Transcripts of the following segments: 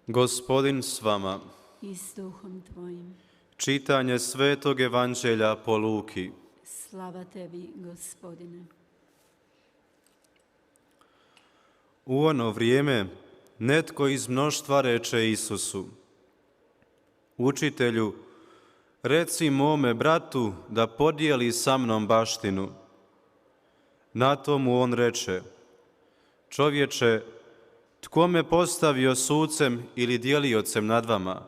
Gospodin s vama. I s duhom tvojim. Čitanje Svetog Evanđelja po Luki. Slava tebi, Gospodine. U ono vrijeme netko iz mnoštva reče Isusu: Učitelju, reci mome bratu da podijeli sa mnom baštinu. Na to mu on reče: Čovječe, tko me postavio sucem ili djeliocem nad vama?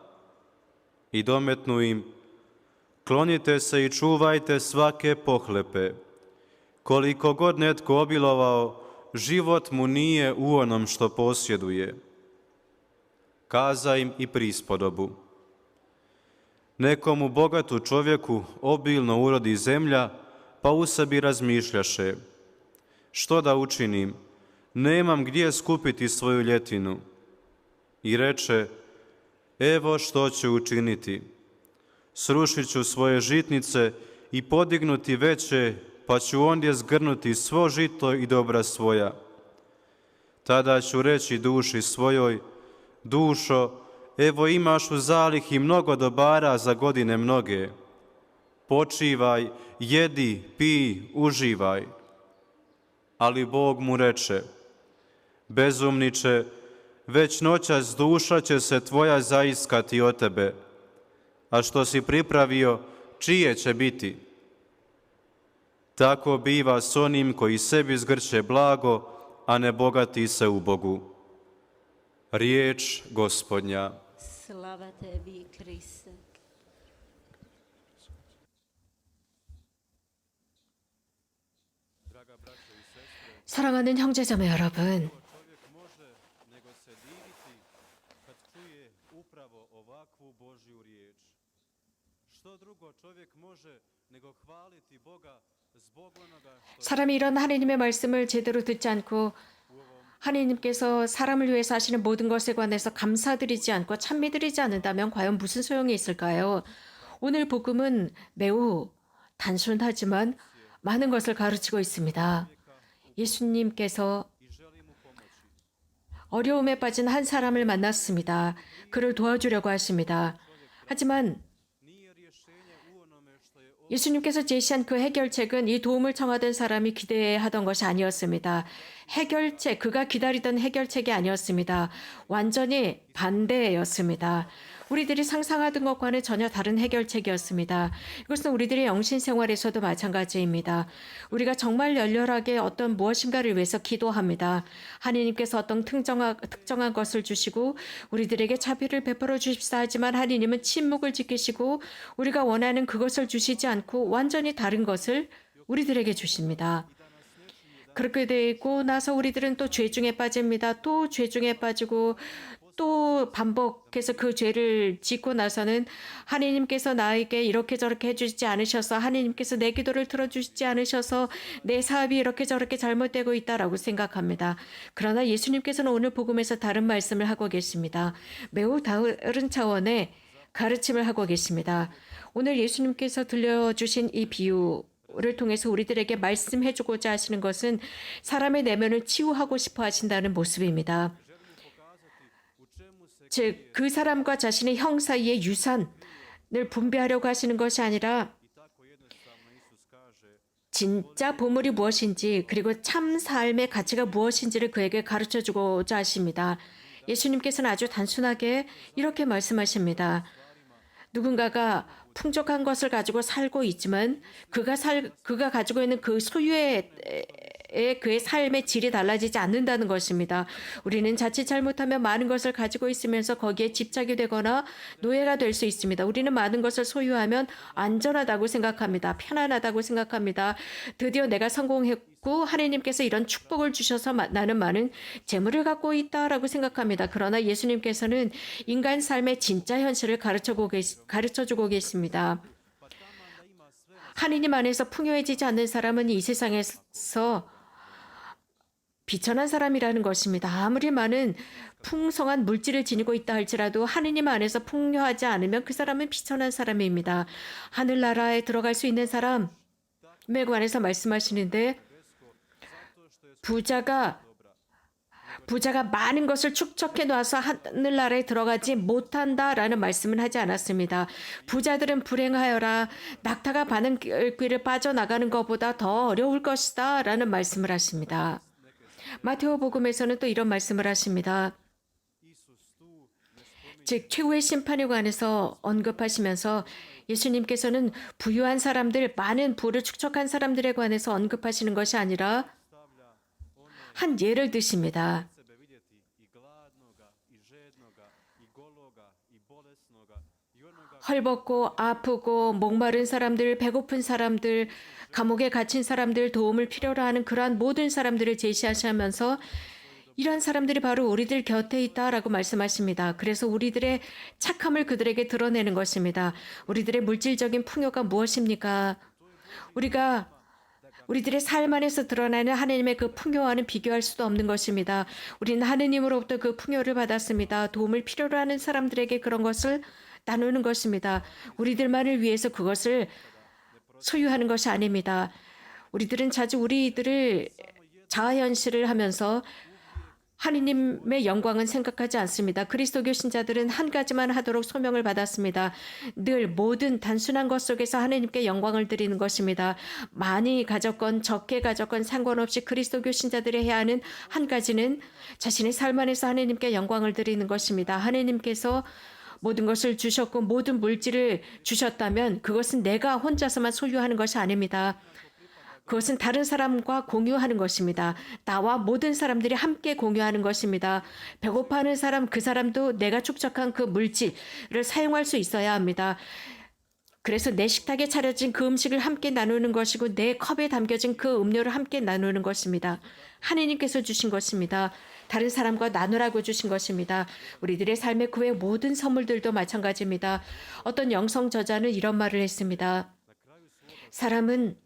I dometnu im: Klonite se i čuvajte svake pohlepe. Koliko god netko obilovao, život mu nije u onom što posjeduje. Kaza im i prispodobu. Nekomu bogatu čovjeku obilno urodi zemlja, pa u sebi razmišljaše: Što da učinim? Nemam gdje skupiti svoju ljetinu. I reče: Evo što ću učiniti. Srušit ću svoje žitnice i podignuti veće, pa ću ondje zgrnuti svo žito i dobra svoja. Tada ću reći duši svojoj: Dušo, evo imaš u zalihi mnogo dobara za godine mnoge. Počivaj, jedi, pij, uživaj. Ali Bog mu reče: Bezumniče, već noćas duša će se tvoja zaiskati od tebe, a što si pripravio, čije će biti? Tako biva s onim koji sebi zgrće blago, a ne bogati se u Bogu. Riječ Gospodnja. Slava tebi, Kriste. 사랑하는 형제자매 여러분, 사람이 이런 하나님의 말씀을 제대로 듣지 않고 하나님께서 사람을 위해서 하시는 모든 것에 관해서 감사드리지 않고 찬미드리지 않는다면 과연 무슨 소용이 있을까요? 오늘 복음은 매우 단순하지만 많은 것을 가르치고 있습니다. 예수님께서 어려움에 빠진 한 사람을 만났습니다. 그를 도와주려고 하십니다. 하지만 예수님께서 제시한 그 해결책은 이 도움을 청하던 사람이 기대하던 것이 아니었습니다. 해결책, 그가 기다리던 해결책이 아니었습니다. 완전히 반대였습니다. 우리들이 상상하던 것과는 전혀 다른 해결책이었습니다. 이것은 우리들의 영신 생활에서도 마찬가지입니다. 우리가 정말 열렬하게 어떤 무엇인가를 위해서 기도합니다. 하나님께서 어떤 특정한 것을 주시고 우리들에게 자비를 베풀어 주십사 하지만 하나님은 침묵을 지키시고 우리가 원하는 그것을 주시지 않고 완전히 다른 것을 우리들에게 주십니다. 그렇게 되고 나서 우리들은 또 죄 중에 빠집니다. 또 죄 중에 빠지고 또 반복해서 그 죄를 짓고 나서는 하나님께서 나에게 이렇게 저렇게 해주시지 않으셔서, 하나님께서 내 기도를 들어주시지 않으셔서 내 사업이 이렇게 저렇게 잘못되고 있다라고 생각합니다. 그러나 예수님께서는 오늘 복음에서 다른 말씀을 하고 계십니다. 매우 다른 차원의 가르침을 하고 계십니다. 오늘 예수님께서 들려주신 이 비유를 통해서 우리들에게 말씀해주고자 하시는 것은 사람의 내면을 치유하고 싶어 하신다는 모습입니다. 즉, 그 사람과 자신의 형 사이의 유산을 분배하려고 하시는 것이 아니라 진짜 보물이 무엇인지 그리고 참 삶의 가치가 무엇인지를 그에게 가르쳐주고자 하십니다. 예수님께서는 아주 단순하게 이렇게 말씀하십니다. 누군가가 풍족한 것을 가지고 살고 있지만 그가 가지고 있는 그 소유의 그의 삶의 질이 달라지지 않는다는 것입니다. 우리는 자칫 잘못하면 많은 것을 가지고 있으면서 거기에 집착이 되거나 노예가 될 수 있습니다. 우리는 많은 것을 소유하면 안전하다고 생각합니다. 편안하다고 생각합니다. 드디어 내가 성공했고 하나님께서 이런 축복을 주셔서 나는 많은 재물을 갖고 있다라고 생각합니다. 그러나 예수님께서는 인간 삶의 진짜 현실을 가르쳐주고 계십니다. 하나님 안에서 풍요해지지 않는 사람은 이 세상에서 비천한 사람이라는 것입니다. 아무리 많은 풍성한 물질을 지니고 있다 할지라도 하느님 안에서 풍요하지 않으면 그 사람은 비천한 사람입니다. 하늘나라에 들어갈 수 있는 사람에 관해서 말씀하시는데 부자가 부자가 많은 것을 축적해 놔서 하늘나라에 들어가지 못한다라는 말씀은 하지 않았습니다. 부자들은 불행하여라. 낙타가 바늘귀를 빠져나가는 것보다 더 어려울 것이다 라는 말씀을 하십니다. 마테오 복음에서는 또 이런 말씀을 하십니다. 즉 최후의 심판에 관해서 언급하시면서 예수님께서는 부유한 사람들, 많은 부를 축적한 사람들에 관해서 언급하시는 것이 아니라 한 예를 드십니다. 헐벗고 아프고 목마른 사람들, 배고픈 사람들, 감옥에 갇힌 사람들, 도움을 필요로 하는 그러한 모든 사람들을 제시하시면서 이런 사람들이 바로 우리들 곁에 있다라고 말씀하십니다. 그래서 우리들의 착함을 그들에게 드러내는 것입니다. 우리들의 물질적인 풍요가 무엇입니까? 우리들의 삶 안에서 드러나는 하나님의 그 풍요와는 비교할 수도 없는 것입니다. 우리는 하느님으로부터 그 풍요를 받았습니다. 도움을 필요로 하는 사람들에게 그런 것을 나누는 것입니다. 우리들만을 위해서 그것을 소유하는 것이 아닙니다. 우리들은 자주 우리들을 자아현실을 하면서 하느님의 영광은 생각하지 않습니다. 그리스도교 신자들은 한 가지만 하도록 소명을 받았습니다. 늘 모든 단순한 것 속에서 하느님께 영광을 드리는 것입니다. 많이 가졌건 적게 가졌건 상관없이 그리스도교 신자들이 해야 하는 한 가지는 자신의 삶 안에서 하느님께 영광을 드리는 것입니다. 하느님께서 모든 것을 주셨고 모든 물질을 주셨다면 그것은 내가 혼자서만 소유하는 것이 아닙니다. 그것은 다른 사람과 공유하는 것입니다. 나와 모든 사람들이 함께 공유하는 것입니다. 배고파하는 사람, 그 사람도 내가 축적한 그 물질을 사용할 수 있어야 합니다. 그래서 내 식탁에 차려진 그 음식을 함께 나누는 것이고 내 컵에 담겨진 그 음료를 함께 나누는 것입니다. 하느님께서 주신 것입니다. 다른 사람과 나누라고 주신 것입니다. 우리들의 삶의 그 외 모든 선물들도 마찬가지입니다. 어떤 영성 저자는 이런 말을 했습니다. 사람은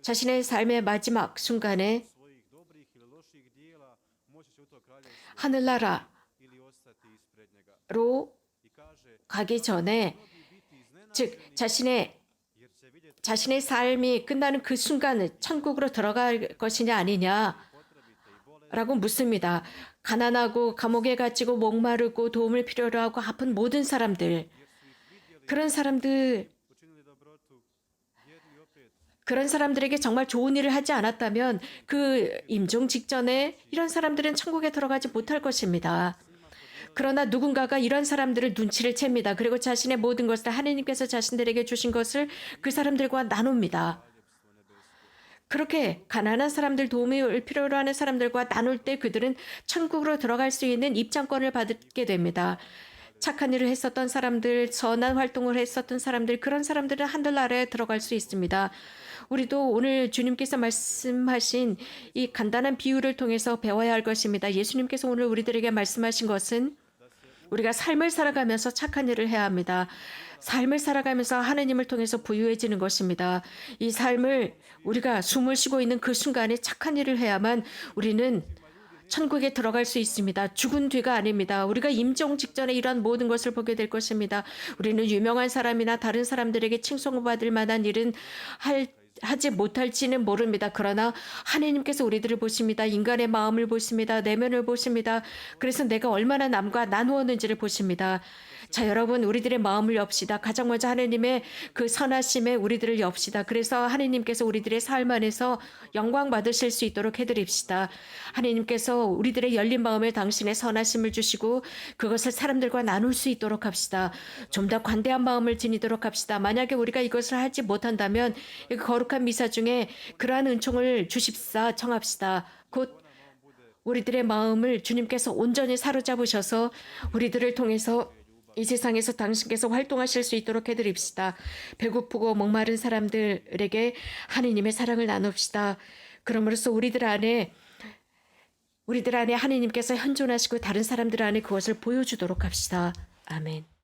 자신의 삶의 마지막 순간에 하늘나라로 가기 전에 즉 자신의 삶이 끝나는 그 순간에 천국으로 들어갈 것이냐 아니냐라고 묻습니다. 가난하고 감옥에 갇히고 목마르고 도움을 필요로 하고 아픈 모든 사람들, 그런 사람들에게 정말 좋은 일을 하지 않았다면 그 임종 직전에 이런 사람들은 천국에 들어가지 못할 것입니다. 그러나 누군가가 이런 사람들을 눈치를 챕니다. 그리고 자신의 모든 것을 하느님께서 자신들에게 주신 것을 그 사람들과 나눕니다. 그렇게 가난한 사람들, 도움을 필요로 하는 사람들과 나눌 때 그들은 천국으로 들어갈 수 있는 입장권을 받게 됩니다. 착한 일을 했었던 사람들, 선한 활동을 했었던 사람들, 그런 사람들은 하늘나라에 들어갈 수 있습니다. 우리도 오늘 주님께서 말씀하신 이 간단한 비유를 통해서 배워야 할 것입니다. 예수님께서 오늘 우리들에게 말씀하신 것은 우리가 삶을 살아가면서 착한 일을 해야 합니다. 삶을 살아가면서 하느님을 통해서 부유해지는 것입니다. 이 삶을 우리가 숨을 쉬고 있는 그 순간에 착한 일을 해야만 우리는 천국에 들어갈 수 있습니다. 죽은 뒤가 아닙니다. 우리가 임종 직전에 이러한 모든 것을 보게 될 것입니다. 우리는 유명한 사람이나 다른 사람들에게 칭송받을 만한 일은 하지 못할지는 모릅니다. 그러나 하나님께서 우리들을 보십니다. 인간의 마음을 보십니다. 내면을 보십니다. 그래서 내가 얼마나 남과 나누었는지를 보십니다. 자, 여러분, 우리들의 마음을 엽시다. 가장 먼저 하나님의 그 선하심에 우리들을 엽시다. 그래서 하나님께서 우리들의 삶 안에서 영광 받으실 수 있도록 해드립시다. 하나님께서 우리들의 열린 마음에 당신의 선하심을 주시고 그것을 사람들과 나눌 수 있도록 합시다. 좀 더 관대한 마음을 지니도록 합시다. 만약에 우리가 이것을 하지 못한다면 이 거룩한 미사 중에 그러한 은총을 주십사 청합시다. 곧 우리들의 마음을 주님께서 온전히 사로잡으셔서 우리들을 통해서 이 세상에서 당신께서 활동하실 수 있도록 해드립시다. 배고프고 목마른 사람들에게 하느님의 사랑을 나눕시다. 그럼으로써 우리들 안에 하느님께서 현존하시고 다른 사람들 안에 그것을 보여주도록 합시다. 아멘.